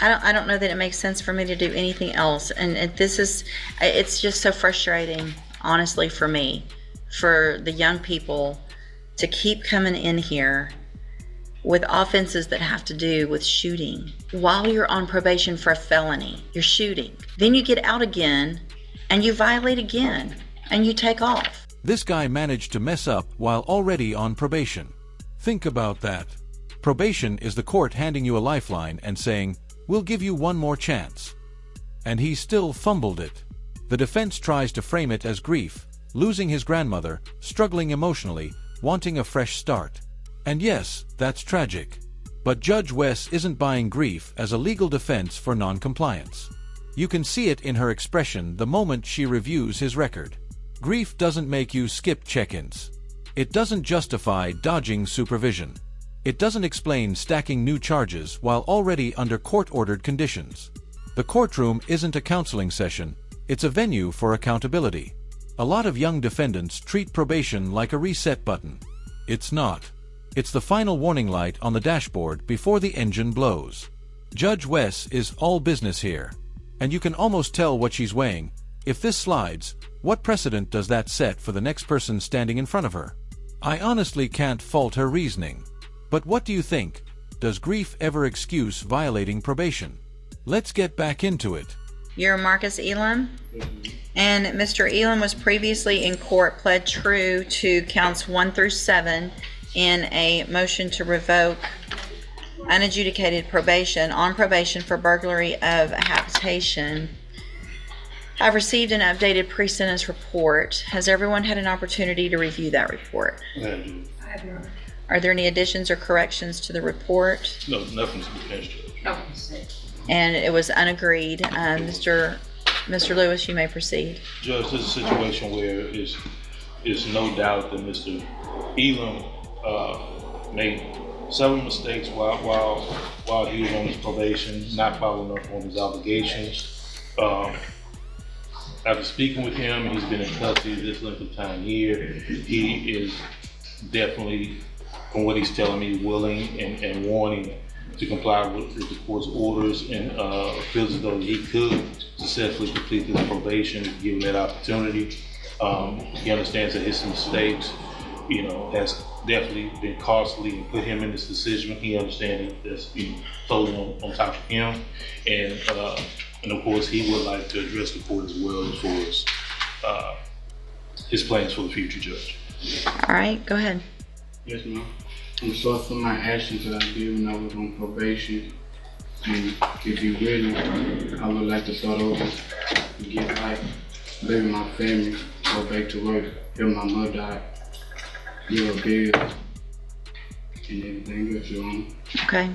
I don't know that it makes sense for me to do anything else. And it's just so frustrating, honestly, for me, for the young people to keep coming in here with offenses that have to do with shooting. While you're on probation for a felony, you're shooting. Then you get out again and you violate again and you take off. This guy managed to mess up while already on probation. Think about that. Probation is the court handing you a lifeline and saying, "We'll give you one more chance." And he still fumbled it. The defense tries to frame it as grief, losing his grandmother, struggling emotionally, wanting a fresh start. And yes, that's tragic. But Judge Wes isn't buying grief as a legal defense for non-compliance. You can see it in her expression the moment she reviews his record. Grief doesn't make you skip check-ins. It doesn't justify dodging supervision. It doesn't explain stacking new charges while already under court-ordered conditions. The courtroom isn't a counseling session, it's a venue for accountability. A lot of young defendants treat probation like a reset button. It's not. It's the final warning light on the dashboard before the engine blows. Judge Wes is all business here. And you can almost tell what she's weighing. If this slides, what precedent does that set for the next person standing in front of her? I honestly can't fault her reasoning. But what do you think? Does grief ever excuse violating probation? Let's get back into it. You're Marcus Elam? And Mr. Elam was previously in court, pled true to counts 1 through 7 in a motion to revoke unadjudicated probation on probation for burglary of a habitation. I've received an updated pre-sentence report. Has everyone had an opportunity to review that report? I have. Are there any additions or corrections to the report? No, nothing's been finished. And it was unagreed. Mr. Lewis, you may proceed. Judge, this is a situation where it's no doubt that Mr. Elam made several mistakes while he was on his probation, not following up on his obligations. After speaking with him, he's been in custody this length of time here. He is definitely, from what he's telling me, willing and wanting to comply with the court's orders, and feels as though he could successfully complete his probation given that opportunity. He understands that his mistakes, has definitely been costly and put him in this decision. He understands that's totally on top of him, and of course he would like to address the court as well as far as his plans for the future, Judge. All right, go ahead. Yes, ma'am. I'm sorry for my actions that I did when I was on probation. And if you really, I would like to start over and get life, live with my family, go back to work, help my mother out, give her bills, and everything else, Your Honor. Okay.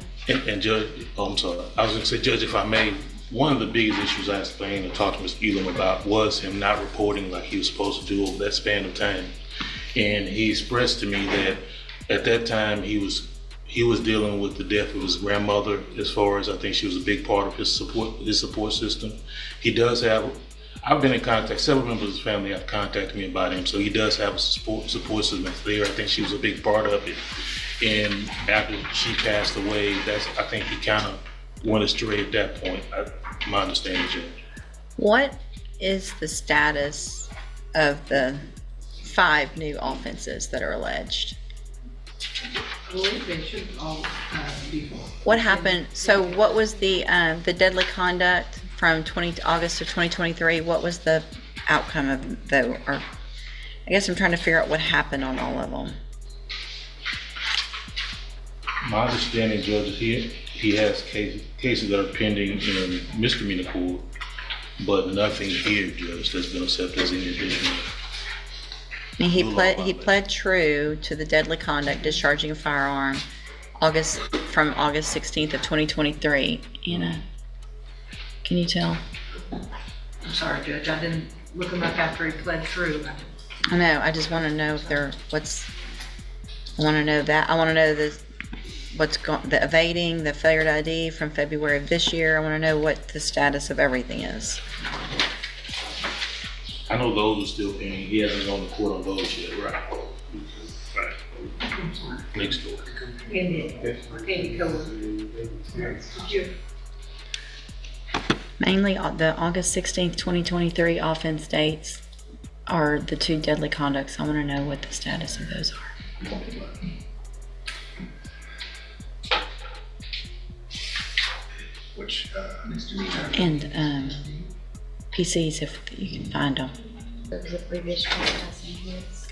And Judge, I'm sorry. I was going to say, Judge, if I may, one of the biggest issues I explained and talked to Mr. Elam about was him not reporting like he was supposed to do over that span of time. And he expressed to me that at that time he was dealing with the death of his grandmother, as far as I think she was a big part of his support system. He does have, I've been in contact, several members of his family have contacted me about him, so he does have a support system that's there. I think she was a big part of it. And after she passed away, I think he kind of went astray at that point, my understanding, Judge. What is the status of the 5 new offenses that are alleged? I believe they should all be. What happened? So what was the deadly conduct from August of 2023? What was the outcome of the, or I guess I'm trying to figure out what happened on all of them. My understanding, Judge, is he has cases that are pending in misdemeanor court, but nothing here, Judge, that's been accepted as any additional. I mean, he pled true to the deadly conduct, discharging a firearm, from August 16th of 2023. Anna, can you tell? I'm sorry, Judge, I didn't look him up after he pled true. I know, I just want to know if I want to know that. I want to know the evading, the failure to ID from February of this year. I want to know what the status of everything is. I know those are still pending. He hasn't gone to court on those yet, right? Right. Next door. Andy Cole. Mainly the August 16th, 2023 offense dates are the 2 deadly conducts. I want to know what the status of those are. Which, And PCs, if you can find them. The previous trespassing hits.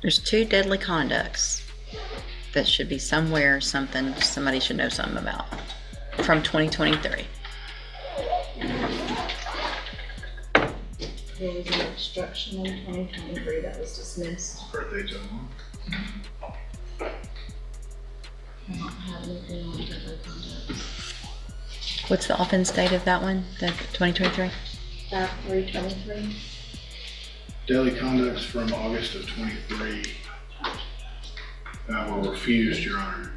There's 2 deadly conducts that should be somewhere, something somebody should know something about from 2023. There was an obstruction in 2023 that was dismissed. birthday gentleman. I don't have anything on deadly conducts. What's the offense date of that one? The 2023? 3/23. Daily conducts from August of 23 were refused, Your Honor.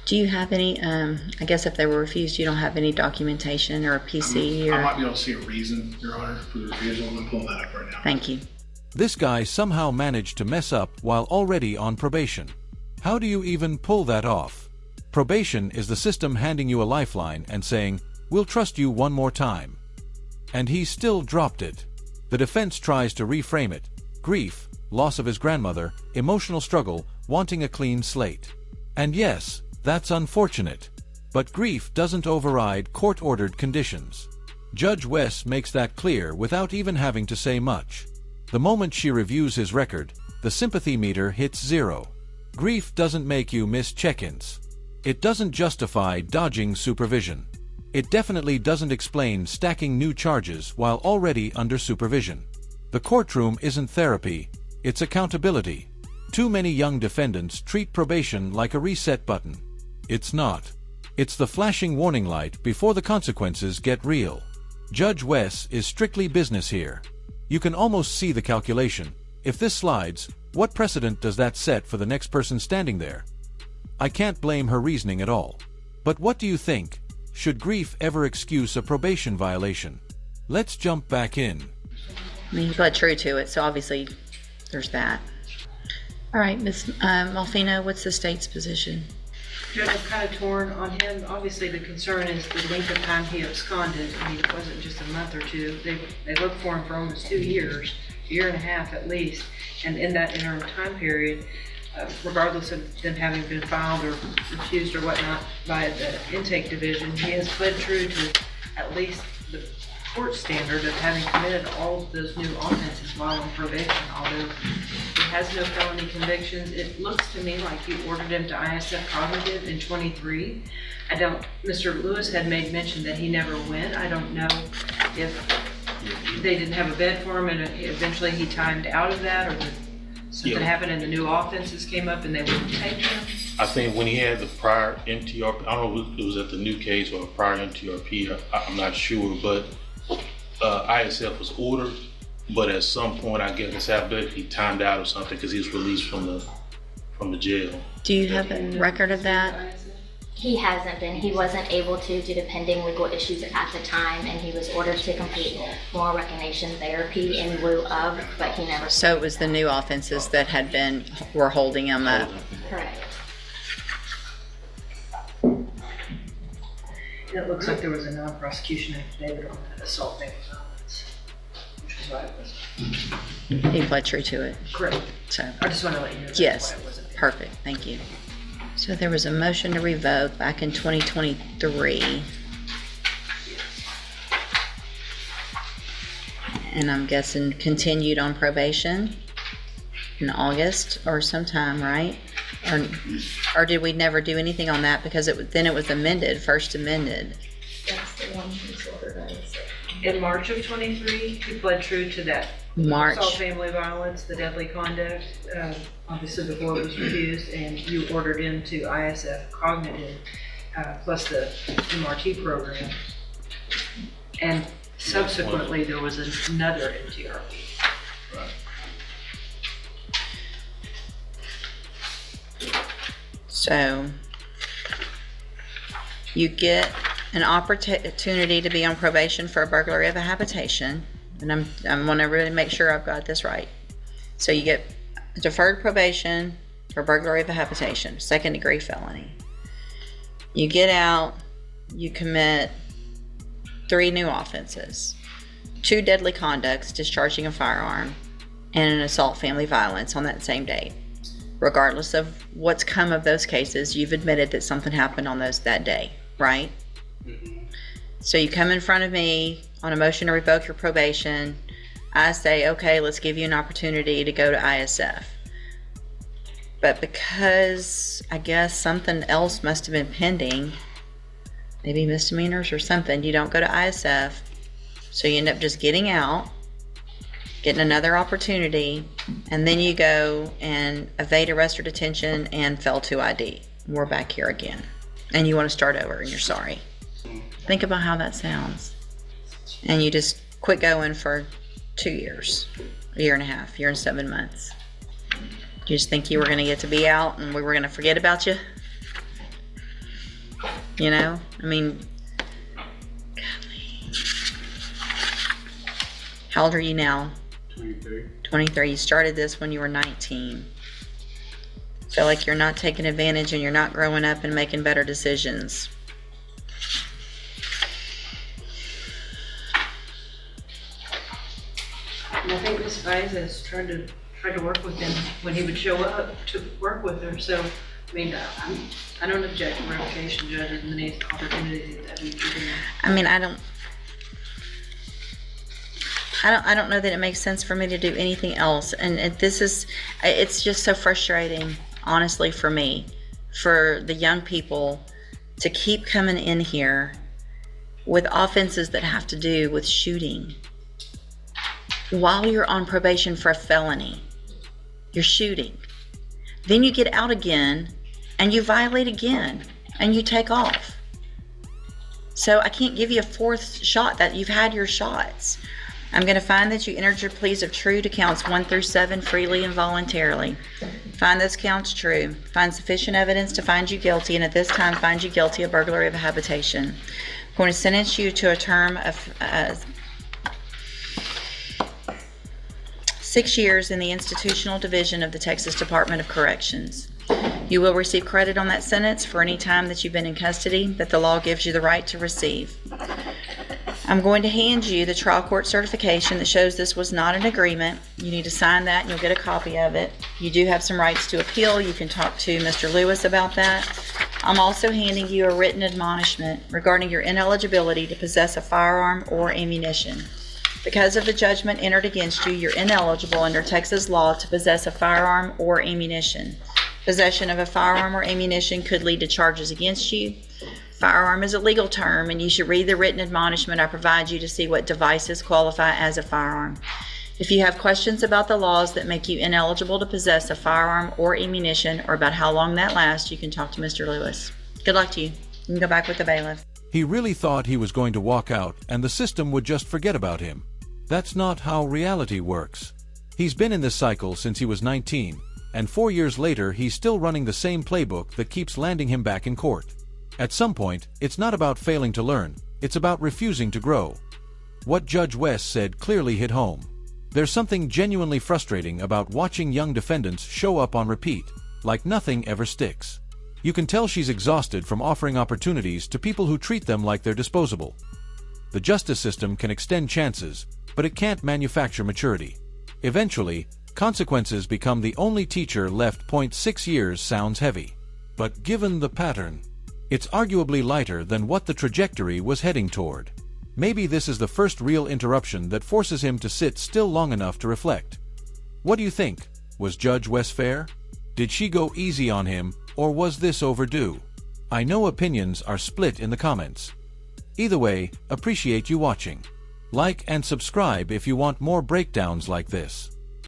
Do you have any, I guess if they were refused, you don't have any documentation or a PC I or? might be able to see a reason, Your Honor, for the refusal. I'm pulling that up right now. Thank you. This guy somehow managed to mess up while already on probation. How do you even pull that off? Probation is the system handing you a lifeline and saying, "We'll trust you one more time." And he still dropped it. The defense tries to reframe it. Grief, loss of his grandmother, emotional struggle, wanting a clean slate. And yes, that's unfortunate. But grief doesn't override court-ordered conditions. Judge Wes makes that clear without even having to say much. The moment she reviews his record, the sympathy meter hits 0. Grief doesn't make you miss check-ins. It doesn't justify dodging supervision. It definitely doesn't explain stacking new charges while already under supervision. The courtroom isn't therapy, it's accountability. Too many young defendants treat probation like a reset button. It's not. It's the flashing warning light before the consequences get real. Judge Wes is strictly business here. You can almost see the calculation. If this slides, what precedent does that set for the next person standing there? I can't blame her reasoning at all. But what do you think? Should grief ever excuse a probation violation? Let's jump back in. I mean, he pled true to it, so obviously there's that. All right, Ms. Malfino, what's the state's position? Judge, I'm kind of torn on him. Obviously, the concern is the length of time he absconded. I mean, it wasn't just a month or two. They looked for him for almost 2 years, a year and a half at least. And in that interim time period, regardless of them having been filed or refused or whatnot by the intake division, he has pled true to at least the court standard of having committed all of those new offenses while on probation. Although he has no felony convictions, it looks to me like you ordered him to ISF cognitive in 23. Mr. Lewis had made mention that he never went. I don't know if they didn't have a bed for him and eventually he timed out of that, or something happened and the new offenses came up and they wouldn't take him. I think when he had the prior MTRP, I don't know if it was at the new case or a prior MTRP, I'm not sure, but ISF was ordered, but at some point, I guess he timed out or something because he was released from the jail. Do you have a record of that? He hasn't been. He wasn't able to due to pending legal issues at the time, and he was ordered to complete moral recognition therapy in lieu of, but he never. So it was the new offenses that were holding him up. Correct. It looks like there was a non-prosecution affidavit on that assault family violence, which is why it was He pled true to it. correct. So, I just want to let you know that's yes, why it wasn't. perfect, thank you. So there was a motion to revoke back in 2023. And I'm guessing continued on probation in August or sometime, right? Or did we never do anything on that because then it was amended, first amended? That's the one who's ordered ISF. In March of 23, he pled true to that March. assault family violence, the deadly conduct, obviously before it was refused, and you ordered him to ISF cognitive, plus the MRT program. And subsequently, there was another MTRP. Right. So you get an opportunity to be on probation for a burglary of a habitation, and I'm want to really make sure I've got this right. So you get deferred probation for burglary of a habitation, 2nd-degree felony. You get out, you commit 3 new offenses, 2 deadly conducts, discharging a firearm, and an assault family violence on that same day. Regardless of what's come of those cases, you've admitted that something happened on that day, right? So you come in front of me on a motion to revoke your probation. I say, okay, let's give you an opportunity to go to ISF. But because I guess something else must have been pending, maybe misdemeanors or something, you don't go to ISF. So you end up just getting out, getting another opportunity, and then you go and evade arrest or detention and fail to ID. We're back here again. And you want to start over and you're sorry. Think about how that sounds. And you just quit going for 2 years, a year and a half, year and 7 months. You just think you were going to get to be out and we were going to forget about you? You know? I mean, golly. How old are you now? 23. 23. You started this when you were 19. Feel like you're not taking advantage and you're not growing up and making better decisions. And I think Ms. Fizes tried to work with him when he would show up to work with her. So, I mean, I don't object to revocation, Judge, and any opportunity that we've given him. I mean, I don't know that it makes sense for me to do anything else. And it's just so frustrating, honestly, for me, for the young people to keep coming in here with offenses that have to do with shooting. While you're on probation for a felony, you're shooting. Then you get out again and you violate again and you take off. So I can't give you a 4th shot. That you've had your shots. I'm going to find that you entered your pleas of true to counts 1 through 7 freely and voluntarily. Find those counts true. Find sufficient evidence to find you guilty, and at this time find you guilty of burglary of a habitation. I'm going to sentence you to a term of 6 years in the institutional division of the Texas Department of Corrections. You will receive credit on that sentence for any time that you've been in custody that the law gives you the right to receive. I'm going to hand you the trial court certification that shows this was not an agreement. You need to sign that and you'll get a copy of it. You do have some rights to appeal. You can talk to Mr. Lewis about that. I'm also handing you a written admonishment regarding your ineligibility to possess a firearm or ammunition. Because of the judgment entered against you, you're ineligible under Texas law to possess a firearm or ammunition. Possession of a firearm or ammunition could lead to charges against you. Firearm is a legal term, and you should read the written admonishment I provide you to see what devices qualify as a firearm. If you have questions about the laws that make you ineligible to possess a firearm or ammunition, or about how long that lasts, you can talk to Mr. Lewis. Good luck to you. You can go back with the bailiff. He really thought he was going to walk out and the system would just forget about him. That's not how reality works. He's been in this cycle since he was 19, and 4 years later he's still running the same playbook that keeps landing him back in court. At some point, it's not about failing to learn, it's about refusing to grow. What Judge West said clearly hit home. There's something genuinely frustrating about watching young defendants show up on repeat, like nothing ever sticks. You can tell she's exhausted from offering opportunities to people who treat them like they're disposable. The justice system can extend chances, but it can't manufacture maturity. Eventually, consequences become the only teacher left. 6 years sounds heavy. But given the pattern, it's arguably lighter than what the trajectory was heading toward. Maybe this is the first real interruption that forces him to sit still long enough to reflect. What do you think? Was Judge West fair? Did she go easy on him, or was this overdue? I know opinions are split in the comments. Either way, appreciate you watching. Like and subscribe if you want more breakdowns like this.